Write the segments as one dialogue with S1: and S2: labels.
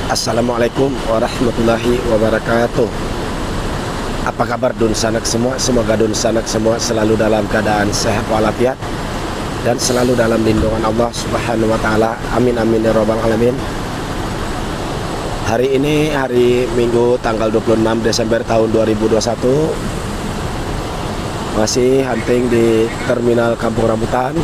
S1: Assalamualaikum warahmatullahi wabarakatuh. Apa kabar dun sanak semua? Semoga dun sanak semua selalu dalam keadaan sehat walafiat dan selalu dalam lindungan Allah Subhanahu wa taala. Amin amin ya rabbal alamin. Hari ini hari Minggu tanggal 26 Desember tahun 2021. Masih hunting di Terminal Kampung Rambutan.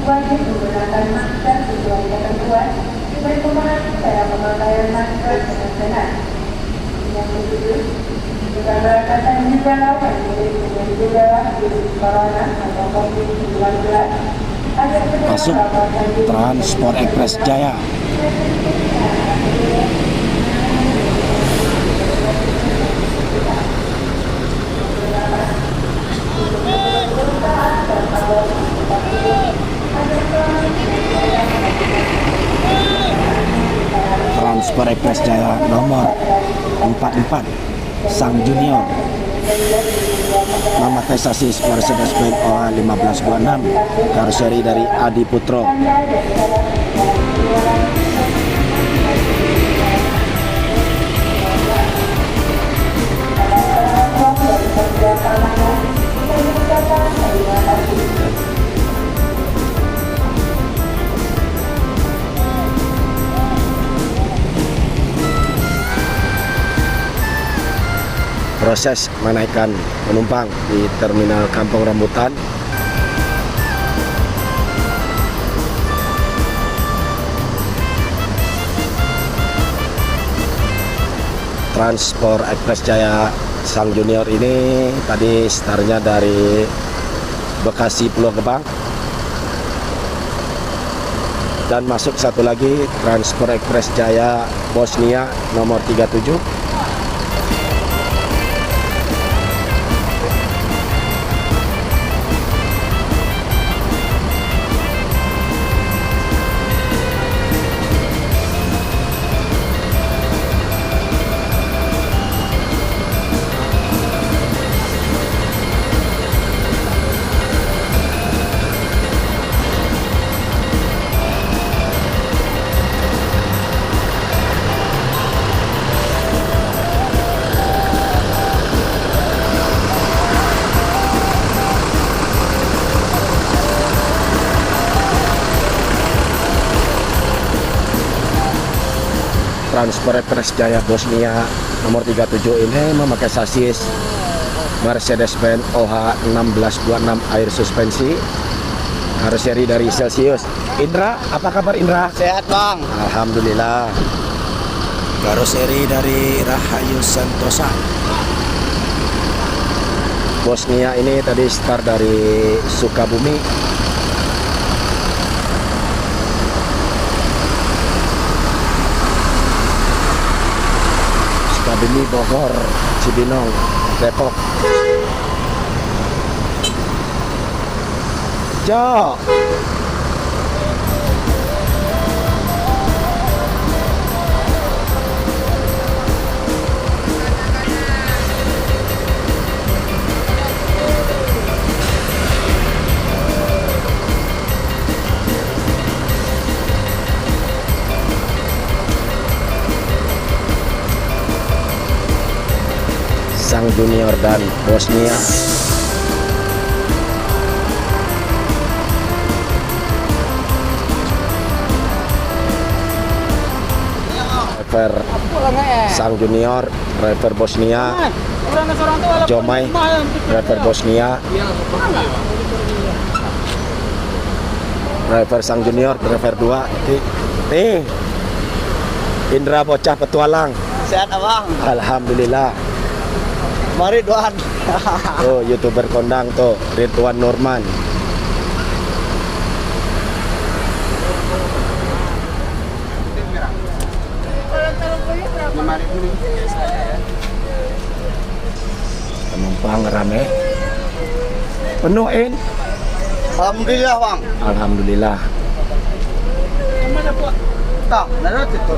S2: Wajib menggunakan masker sesuai ketentuan berkembang cara pemakaian masker dengan benar. Yang ketujuh, keberangkatan wisatawan yang memiliki gejala virus corona atau COVID-19 agar segera
S1: Masuk Transport Express Jaya. Transport Express Jaya nomor 44 Sang Junior memakai sasis Mercedes-Benz OH 1526 karoseri dari Adi Putro. Proses menaikkan penumpang di Terminal Kampung Rambutan. Transport Express Jaya Sang Junior ini tadi startnya dari Bekasi Pulau Gebang. Dan masuk satu lagi Transport Express Jaya Bosnia nomor 37. Transport Express Jaya Bosnia nomor 37 ini memakai sasis Mercedes-Benz OH 1626 air suspensi karoseri dari Celsius. Indra, apa kabar Indra?
S3: Sehat bang.
S1: Alhamdulillah. Karoseri dari Rahayu Sentosa. Bosnia ini tadi start dari Sukabumi. Sukabumi, Bogor, Cibinong, Depok. Jo. Sang Junior dan Bosnia. Driver Sang Junior, driver Bosnia. Jomai, driver Bosnia. Driver Sang Junior, driver 2. Nih, Indra bocah petualang.
S3: Sehat abang.
S1: Alhamdulillah.
S3: Mari doan.
S1: Tuh YouTuber kondang tuh Ridwan Nurman. Penumpang rame. Penuhin.
S3: Alhamdulillah bang.
S1: Alhamdulillah.
S3: Mana po? Tak, narot itu.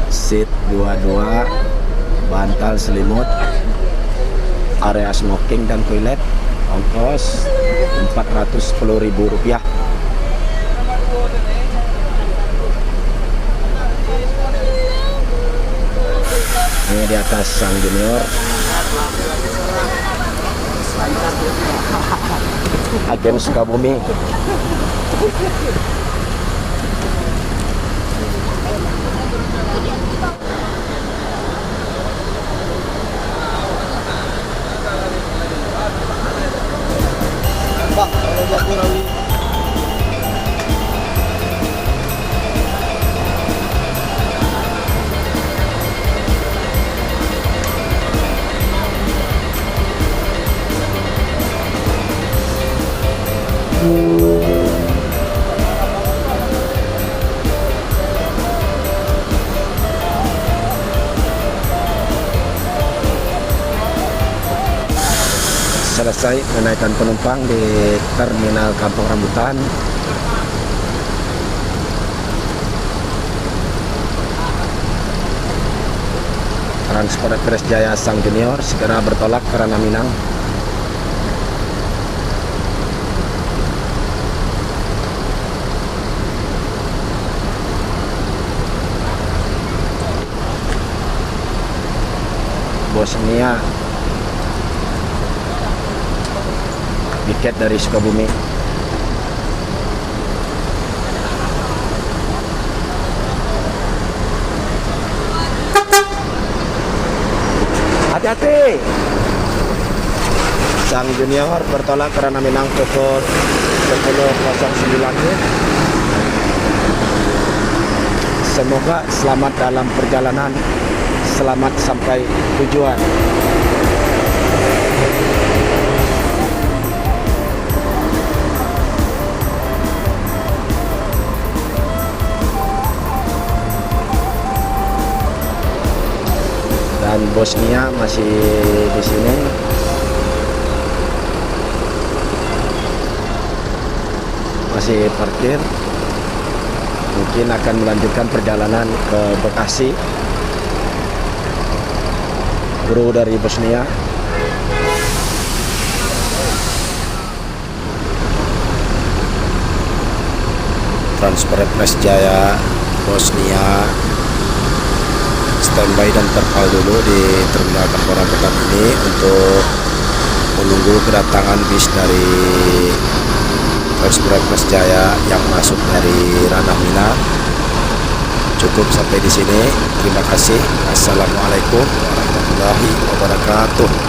S1: Seat 22, bantal selimut, area smoking dan toilet. ongkos Rp410.000. Ini di atas Sang Junior. Agen Sukabumi.
S3: Bang, kalau Jagorawi.
S1: Selesai menaikkan penumpang di Terminal Kampung Rambutan. Transport Express Jaya Sang Junior segera bertolak ke Ranah Minang. Bosnia tiket dari Sukabumi. Hati-hati. Sang Junior bertolak ke Ranah Minang pukul 10.09. Semoga selamat dalam perjalanan, selamat sampai tujuan. Dan Bosnia masih di sini. Masih parkir. Mungkin akan melanjutkan perjalanan ke Bekasi. Kru dari Bosnia. Transport Express Jaya Bosnia standby dan terpal dulu di Terminal Kampung Rambutan ini untuk menunggu kedatangan bis dari Transport Express Jaya yang masuk dari Ranah Minang. Cukup sampai di sini. Terima kasih. Assalamualaikum warahmatullahi wabarakatuh.